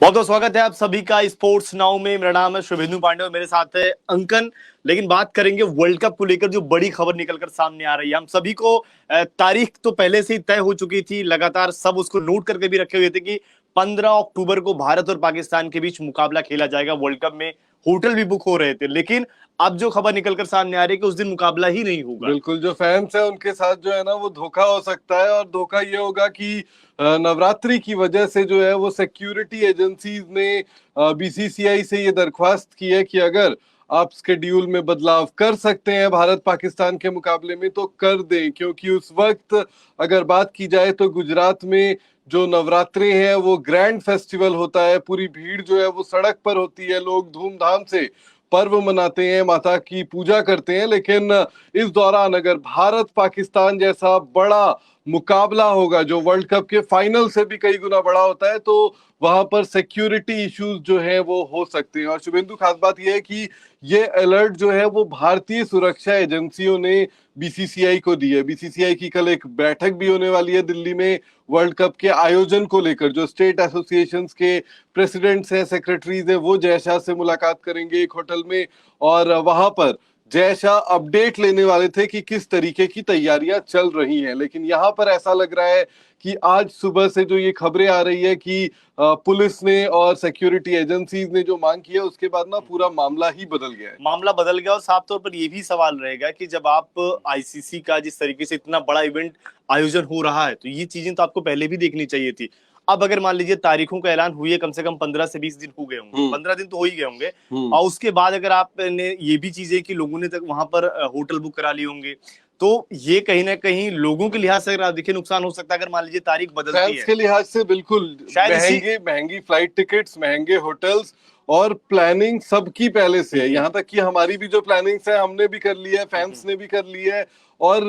बहुत बहुत स्वागत है आप सभी का स्पोर्ट्स नाउ में। मेरा नाम है शुभेंदु पांडे और मेरे साथ है अंकन। लेकिन बात करेंगे वर्ल्ड कप को लेकर जो बड़ी खबर निकलकर सामने आ रही है। हम सभी को तारीख तो पहले से ही तय हो चुकी थी, लगातार सब उसको नोट करके भी रखे हुए थे कि 15 अक्टूबर को भारत और पाकिस्तान के बीच मुकाबला खेला जाएगा वर्ल्ड कप में। होटल भी बुक हो रहे थे, लेकिन अब जो खबर निकलकर सामने आ रही है कि उस दिन मुकाबला ही नहीं होगा। बिल्कुल, जो फैंस है उनके साथ जो है ना वो धोखा हो सकता है। और धोखा ये होगा कि नवरात्रि की वजह से जो है वो सिक्योरिटी एजेंसीज ने बीसीसीआई से ये दरख्वास्त की है कि अगर आप स्केड्यूल में बदलाव कर सकते हैं भारत पाकिस्तान के मुकाबले में तो कर दें, क्योंकि उस वक्त अगर बात की जाए तो गुजरात में जो नवरात्रे हैं वो ग्रैंड फेस्टिवल होता है। पूरी भीड़ जो है वो सड़क पर होती है, लोग धूमधाम से पर्व मनाते हैं, माता की पूजा करते हैं। लेकिन इस दौरान अगर भारत पाकिस्तान जैसा बड़ा मुकाबला होगा जो वर्ल्ड कप के फाइनल से भी कई गुना बड़ा होता है, तो वहां पर सिक्योरिटी इश्यूज जो है वो हो सकते हैं। और शुभेंदु, खास बात यह है कि ये अलर्ट जो है वो भारतीय सुरक्षा एजेंसियों ने बीसीसीआई को दी है। बीसीसीआई की कल एक बैठक भी होने वाली है दिल्ली में वर्ल्ड कप के आयोजन को लेकर। जो स्टेट एसोसिएशंस के प्रेसिडेंट्स हैं, सेक्रेटरीज हैं, वो जय शाह से मुलाकात करेंगे एक होटल में। और वहां पर जय शाह अपडेट लेने वाले थे कि किस तरीके की तैयारियां चल रही हैं। लेकिन यहाँ पर ऐसा लग रहा है कि आज सुबह से जो ये खबरें आ रही है कि पुलिस ने और सिक्योरिटी एजेंसीज ने जो मांग की है, उसके बाद ना पूरा मामला ही बदल गया है। मामला बदल गया और साफ तौर पर यह भी सवाल रहेगा कि जब आप आईसीसी का जिस तरीके से इतना बड़ा इवेंट आयोजन हो रहा है तो ये चीजें तो आपको पहले भी देखनी चाहिए थी। अब अगर मान लीजिए तारीखों का ऐलान हुई है, कम से कम 15 से 20 दिन हो गए होंगे, 15 दिन तो हो ही गए होंगे। और उसके बाद अगर आपने ये भी चीजें कि लोगों ने तक वहां पर होटल बुक करा लिए होंगे, तो ये कहीं ना कहीं लोगों के लिहाज से अगर देखिए नुकसान हो सकता है अगर मान लीजिए तारीख बदलती है। के लिहाज से बिल्कुल, शायद महंगी फ्लाइट टिकट्स, महंगे होटल्स और प्लानिंग सबकी पहले से है। यहाँ तक कि हमारी भी जो प्लानिंग्स है हमने भी कर ली है, फैंस ने भी कर ली है। और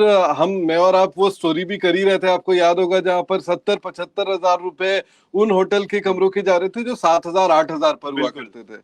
मैं और आप वो स्टोरी भी कर ही रहे थे, आपको याद होगा, जहां पर 70-75 हजार रुपए उन होटल के कमरों के जा रहे थे जो 7,000-8,000 पर हुआ करते थे।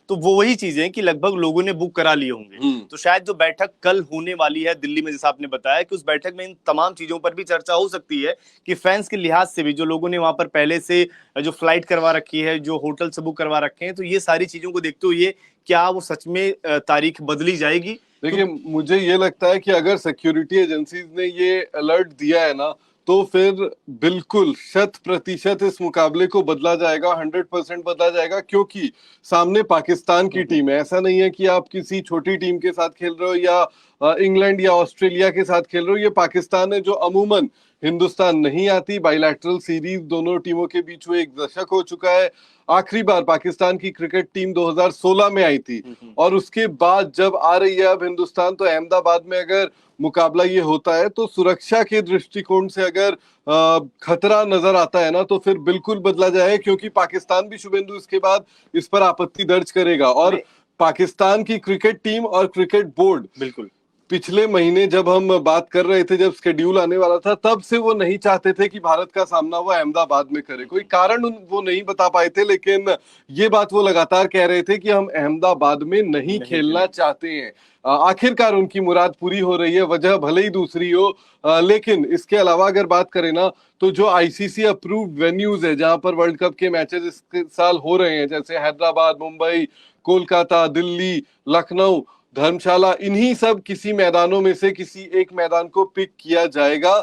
तो वो वही चीजें हैं कि लगभग लोगों ने बुक करा लिए होंगे। तो शायद जो बैठक कल होने वाली है दिल्ली में, जैसा आपने बताया, कि उस बैठक में इन तमाम चीजों पर भी चर्चा हो सकती है कि फैंस के लिहाज से भी जो लोगों ने वहां पर पहले से जो फ्लाइट करवा रखी है, जो होटल से बुक करवा रखे हैं, तो ये सारी चीजों को देखते हुए क्या वो सच में तारीख बदली जाएगी। देखिए, मुझे ये लगता है कि अगर सिक्योरिटी एजेंसीज ने ये अलर्ट दिया है ना, तो फिर बिल्कुल 100% इस मुकाबले को बदला जाएगा, 100% बदला जाएगा। क्योंकि सामने पाकिस्तान की टीम है। ऐसा नहीं है कि आप किसी छोटी टीम के साथ खेल रहे हो या इंग्लैंड या ऑस्ट्रेलिया के साथ खेल रहे हो। ये पाकिस्तान है जो अमूमन हिंदुस्तान नहीं आती। बाइलैटरल सीरीज दोनों टीमों के बीच में एक दशक हो चुका है। आखिरी बार पाकिस्तान की क्रिकेट टीम 2016 में आई थी। और उसके बाद जब आ रही है अब हिंदुस्तान, तो अहमदाबाद में अगर मुकाबला ये होता है तो सुरक्षा के दृष्टिकोण से अगर खतरा नजर आता है ना, तो फिर बिल्कुल बदला जाए। क्योंकि पाकिस्तान भी, शुभेंदु, इसके बाद इस पर आपत्ति दर्ज करेगा। और पाकिस्तान की क्रिकेट टीम और क्रिकेट बोर्ड बिल्कुल पिछले महीने जब हम बात कर रहे थे, जब स्केड्यूल आने वाला था, तब से वो नहीं चाहते थे कि भारत का सामना वो अहमदाबाद में करे। कोई कारण वो नहीं बता पाए थे, लेकिन ये बात वो लगातार कह रहे थे कि हम अहमदाबाद में नहीं खेलना चाहते हैं। आखिरकार उनकी मुराद पूरी हो रही है, वजह भले ही दूसरी हो। लेकिन इसके अलावा अगर बात करें ना, तो जो आईसीसी अप्रूव्ड वेन्यूज है जहां पर वर्ल्ड कप के मैचेस इस साल हो रहे हैं, जैसे हैदराबाद, मुंबई, कोलकाता, दिल्ली, लखनऊ, धर्मशाला, इन्हीं सब किसी मैदानों में से किसी एक मैदान को पिक किया जाएगा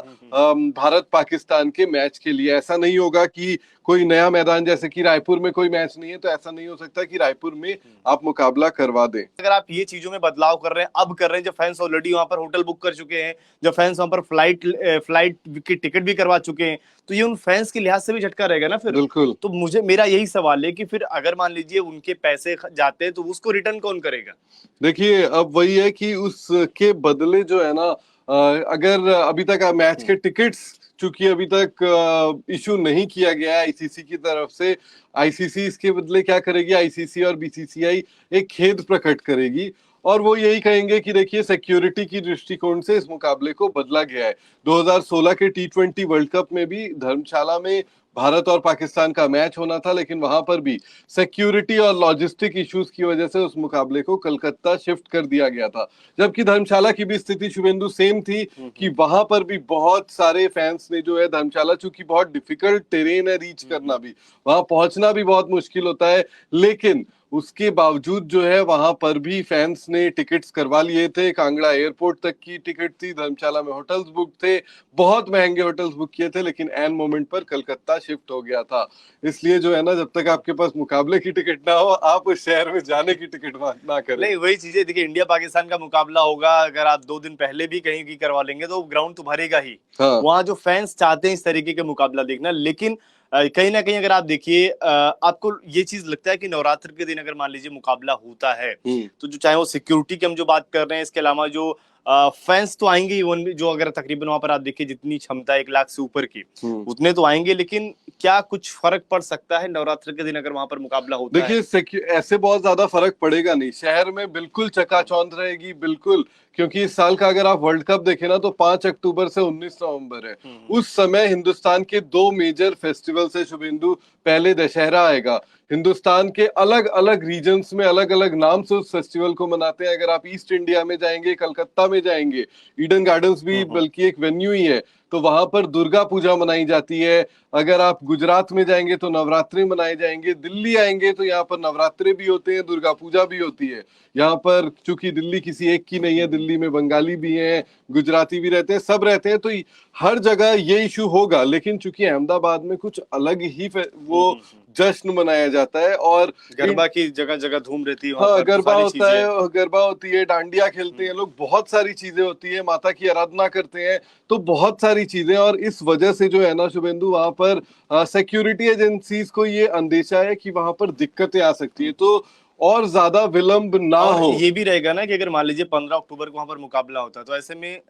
भारत पाकिस्तान के मैच के लिए। ऐसा नहीं होगा कि कोई नया मैदान, जैसे कि रायपुर में कोई मैच नहीं है तो ऐसा नहीं हो सकता कि रायपुर में आप मुकाबला करवा दें। अगर आप ये चीजों में बदलाव कर रहे हैं, अब कर रहे हैं, जब फैंस ऑलरेडी वहां पर होटल बुक कर चुके हैं, जब फैंस वहां पर फ्लाइट की टिकट भी करवा चुके हैं, तो ये उन फैंस के लिहाज से भी झटका रहेगा ना फिर। बिल्कुल। तो मेरा यही सवाल है कि फिर अगर मान लीजिए उनके पैसे जाते हैं तो उसको रिटर्न कौन करेगा। देखिए, अब वही है कि उसके बदले जो है ना, अगर अभी तक मैच के टिकट्स चूंकि अभी तक इशू नहीं किया गया है आईसीसी की तरफ से, आईसीसी इसके बदले क्या करेगी, आईसीसी और बीसीसीआई एक खेद प्रकट करेगी। और वो यही कहेंगे कि देखिए, सिक्योरिटी की दृष्टिकोण से इस मुकाबले को बदला गया है। 2016 के T20 वर्ल्ड कप में भी धर्मशाला में भारत और पाकिस्तान का मैच होना था, लेकिन वहां पर भी सिक्योरिटी और लॉजिस्टिक इश्यूज की वजह से उस मुकाबले को कलकत्ता शिफ्ट कर दिया गया था। जबकि धर्मशाला की भी स्थिति शुभेंदु सेम थी कि वहां पर भी बहुत सारे फैंस ने जो है, धर्मशाला चूंकि बहुत डिफिकल्ट टेरेन है, रीच करना भी, वहां पहुंचना भी बहुत मुश्किल होता है, लेकिन उसके बावजूद जो है वहां पर भी फैंस ने टिकट्स करवा लिए थे। कांगड़ा एयरपोर्ट तक की टिकट थी, धर्मशाला में होटल्स बुक थे, बहुत महंगे होटल्स बुक किए थे, लेकिन एन मोमेंट पर कलकत्ता शिफ्ट हो गया था। इसलिए जो है ना, जब तक आपके पास मुकाबले की टिकट ना हो, आप उस शहर में जाने की टिकट ना करें। नहीं, वही चीजें देखिए, इंडिया पाकिस्तान का मुकाबला होगा, अगर आप 2 दिन पहले भी कहीं की करवा लेंगे तो ग्राउंड तो भरेगा ही। हाँ। वहां जो फैंस चाहते हैं इस तरीके के मुकाबला देखना, लेकिन कहीं ना कहीं अगर आप देखिए, आपको ये चीज लगता है कि नवरात्र के दिन अगर मान लीजिए मुकाबला होता है, तो जो चाहे वो सिक्योरिटी की हम जो बात कर रहे हैं, इसके अलावा जो फैंस तो आएंगे ही, जो अगर तकरीबन वहां पर आप देखिए जितनी क्षमता 1 लाख से ऊपर की, उतने तो आएंगे, लेकिन क्या कुछ फर्क पड़ सकता है नवरात्र के दिन अगर वहां पर मुकाबला होता है? देखिए, ऐसे बहुत ज्यादा फर्क पड़ेगा नहीं, शहर में बिल्कुल चकाचौंध रहेगी, बिल्कुल। क्योंकि इस साल का अगर आप वर्ल्ड कप देखें ना, तो 5 अक्टूबर से 19 नवंबर है। उस समय हिंदुस्तान के 2 मेजर फेस्टिवल से शुभेंदु, पहले दशहरा आएगा। हिंदुस्तान के अलग अलग रीजन्स में अलग अलग नाम से उस फेस्टिवल को मनाते हैं। अगर आप ईस्ट इंडिया में जाएंगे, कलकत्ता में जाएंगे, ईडन गार्डन्स भी बल्कि एक वेन्यू ही है, तो वहां पर दुर्गा पूजा मनाई जाती है। अगर आप गुजरात में जाएंगे तो नवरात्रि मनाए जाएंगे। दिल्ली आएंगे तो यहाँ पर नवरात्रि भी होते हैं, दुर्गा पूजा भी होती है। यहाँ पर चूंकि दिल्ली किसी एक की नहीं है, दिल्ली में बंगाली भी हैं, गुजराती भी रहते हैं, सब रहते हैं, तो हर जगह ये इशू होगा। लेकिन चूंकि अहमदाबाद में कुछ अलग ही वो जश्न मनाया जाता है, और गरबा की जगह जगह धूम रहती है वहां हाँ, पर, तो गरबा सारी होता चीजें। है, गरबा होती है, डांडिया खेलते हैं लोग, बहुत सारी चीजें होती है, माता की आराधना करते हैं, तो बहुत सारी चीजें। और इस वजह से जो है ना शुभेंदु, वहां पर सिक्योरिटी एजेंसीज को ये अंदेशा है कि वहां पर दिक्कतें आ सकती है, तो और ज्यादा विलंब ना और हो। ये भी रहेगा ना कि अगर मान लीजिए 15 अक्टूबर को वहां पर मुकाबला होता है, तो ऐसे में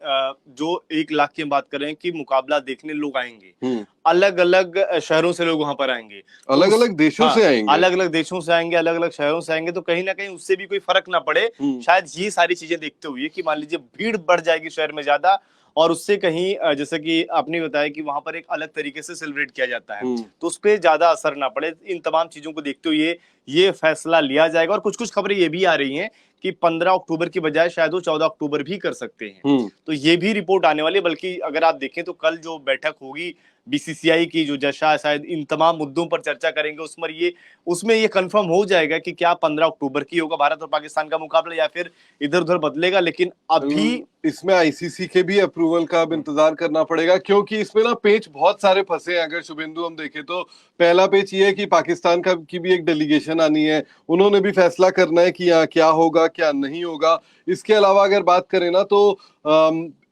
जो 1 लाख की हम बात कर रहे हैं कि मुकाबला देखने लोग आएंगे, अलग अलग शहरों से लोग वहां पर आएंगे, अलग अलग देशों से आएंगे, अलग अलग देशों से आएंगे, अलग अलग शहरों से आएंगे, तो कहीं ना कहीं उससे भी कोई फर्क ना पड़े। शायद ये सारी चीजें देखते हुए कि मान लीजिए भीड़ बढ़ जाएगी शहर में ज्यादा, और उससे कहीं जैसे कि आपने बताया कि वहां पर एक अलग तरीके से सेलिब्रेट किया जाता है, तो उस पर ज्यादा असर ना पड़े। इन तमाम चीजों को देखते हुए ये फैसला लिया जाएगा। और कुछ कुछ खबरें ये भी आ रही हैं कि 15 अक्टूबर की बजाय शायद वो 14 अक्टूबर भी कर सकते हैं, तो ये भी रिपोर्ट आने वाली है। बल्कि अगर आप देखें तो कल जो बैठक होगी बीसीसीआई की, जो जशा शायद इन तमाम मुद्दों पर चर्चा करेंगे, उसमें ये कंफर्म हो जाएगा कि क्या 15 अक्टूबर की होगा भारत और पाकिस्तान का मुकाबला, या फिर इधर उधर बदलेगा। लेकिन अभी इसमें आईसीसी के भी अप्रूवल का अब इंतजार करना पड़ेगा, क्योंकि इसमें ना पेच बहुत सारे फंसे हैं। अगर शुभेंदु हम देखें तो पहला पेच ये है कि पाकिस्तान की भी एक डेलीगेशन आनी है, उन्होंने भी फैसला करना है कि यहाँ क्या होगा क्या नहीं होगा। इसके अलावा अगर बात करें ना, तो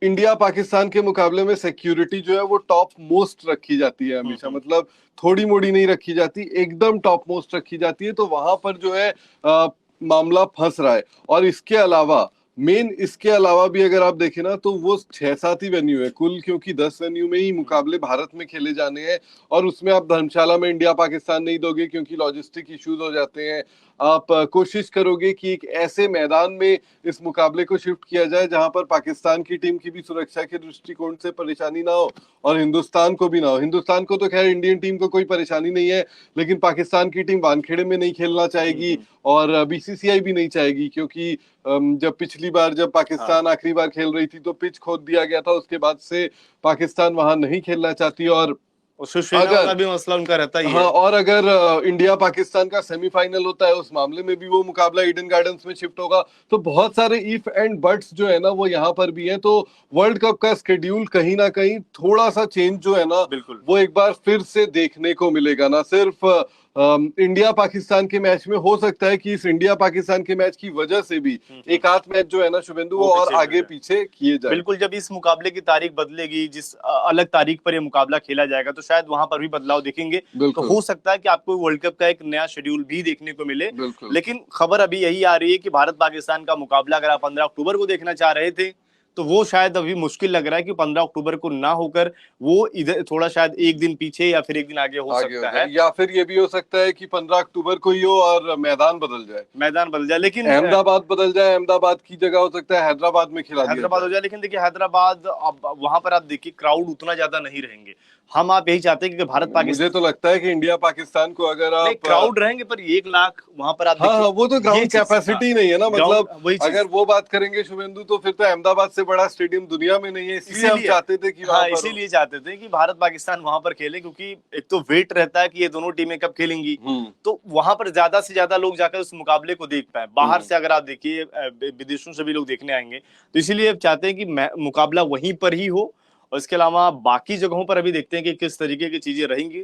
इंडिया पाकिस्तान के मुकाबले में सिक्योरिटी जो है वो टॉप मोस्ट रखी जाती है हमेशा, मतलब थोड़ी मोड़ी नहीं रखी जाती, एकदम टॉप मोस्ट रखी जाती है। तो वहां पर जो है मामला फंस रहा है। और इसके अलावा भी अगर आप देखें ना, तो वो 6-7 ही वेन्यू है कुल, क्योंकि 10 वेन्यू में ही मुकाबले भारत में खेले जाने हैं, और उसमें आप धर्मशाला में इंडिया पाकिस्तान नहीं दोगे, क्योंकि लॉजिस्टिक इश्यूज हो जाते हैं। आप कोशिश करोगे कि एक ऐसे मैदान में इस मुकाबले को शिफ्ट किया जाए जहां पर पाकिस्तान की टीम की भी सुरक्षा के दृष्टिकोण से परेशानी ना हो, और हिंदुस्तान को भी ना हो। हिंदुस्तान को तो खैर इंडियन टीम को कोई परेशानी नहीं है, लेकिन पाकिस्तान की टीम वानखेड़े में नहीं खेलना चाहेगी, और बीसीसीआई भी नहीं चाहेगी, क्योंकि जब पिछली बार जब पाकिस्तान आखिरी बार खेल रही थी तो पिच खोद दिया गया था, उसके बाद से पाकिस्तान वहां नहीं खेलना चाहती। और वाला भी मसला उनका रहता ही है। हाँ, और अगर इंडिया पाकिस्तान का सेमीफाइनल होता है, उस मामले में भी वो मुकाबला ईडन गार्डन्स में शिफ्ट होगा। तो बहुत सारे इफ एंड बट्स जो है ना वो यहाँ पर भी हैं। तो वर्ल्ड कप का स्केड्यूल कहीं ना कहीं थोड़ा सा चेंज जो है ना, बिल्कुल वो एक बार फिर से देखने को मिलेगा। ना सिर्फ इंडिया पाकिस्तान के मैच में, हो सकता है कि इस इंडिया पाकिस्तान के मैच की वजह से भी एक आध मैच जो है ना शुभेंदु, वो और आगे पीछे किए जाए। बिल्कुल, जब इस मुकाबले की तारीख बदलेगी, जिस अलग तारीख पर ये मुकाबला खेला जाएगा, तो शायद वहां पर भी बदलाव दिखेंगे। तो हो सकता है कि आपको वर्ल्ड कप का एक नया शेड्यूल भी देखने को मिले। लेकिन खबर अभी यही आ रही है कि भारत पाकिस्तान का मुकाबला अगर आप 15 अक्टूबर को देखना चाह रहे थे, तो वो शायद अभी मुश्किल लग रहा है कि 15 अक्टूबर को ना होकर वो इधर थोड़ा शायद एक दिन पीछे या फिर एक दिन आगे हो सकता है। या फिर ये भी हो सकता है कि 15 अक्टूबर को ही हो और मैदान बदल जाए, लेकिन अहमदाबाद बदल जाए, अहमदाबाद की जगह हो सकता है हैदराबाद में खिला दिया हैदराबाद हो जाए। लेकिन देखिए हैदराबाद, अब वहां पर आप देखिए क्राउड उतना ज्यादा नहीं रहेंगे, हम आप यही चाहते हैं कि भारत पाकिस्तान, मुझे तो लगता है कि इंडिया पाकिस्तान को अगर नहीं आप क्राउड रहेंगे पर 1 लाख वहां पर आप हाँ देखिए, हाँ, वो तो ये ग्राउंड चीज, कैपेसिटी नहीं है ना, ग्राउंड मतलब वही चीज, अगर वो बात करेंगे शुभेंदु तो फिर तो अहमदाबाद से बड़ा स्टेडियम दुनिया में नहीं है, इसलिए हम इसीलिए, चाहते थे कि वहां हाँ पर हो। इसीलिए चाहते थे कि भारत पाकिस्तान वहां पर खेले, क्योंकि एक तो वेट रहता है कि ये दोनों टीमें कब खेलेंगी, हम्म तो वहां पर ज्यादा से ज्यादा लोग जाकर उस मुकाबले को देख पाए। बाहर हम्म से अगर आप देखिए विदेशों से भी लोग देखने आएंगे, तो इसीलिए चाहते हैं कि मुकाबला वहीं पर ही हो, और इसके अलावा बाकी जगहों पर अभी देखते हैं कि किस तरीके की चीजें रहेंगी।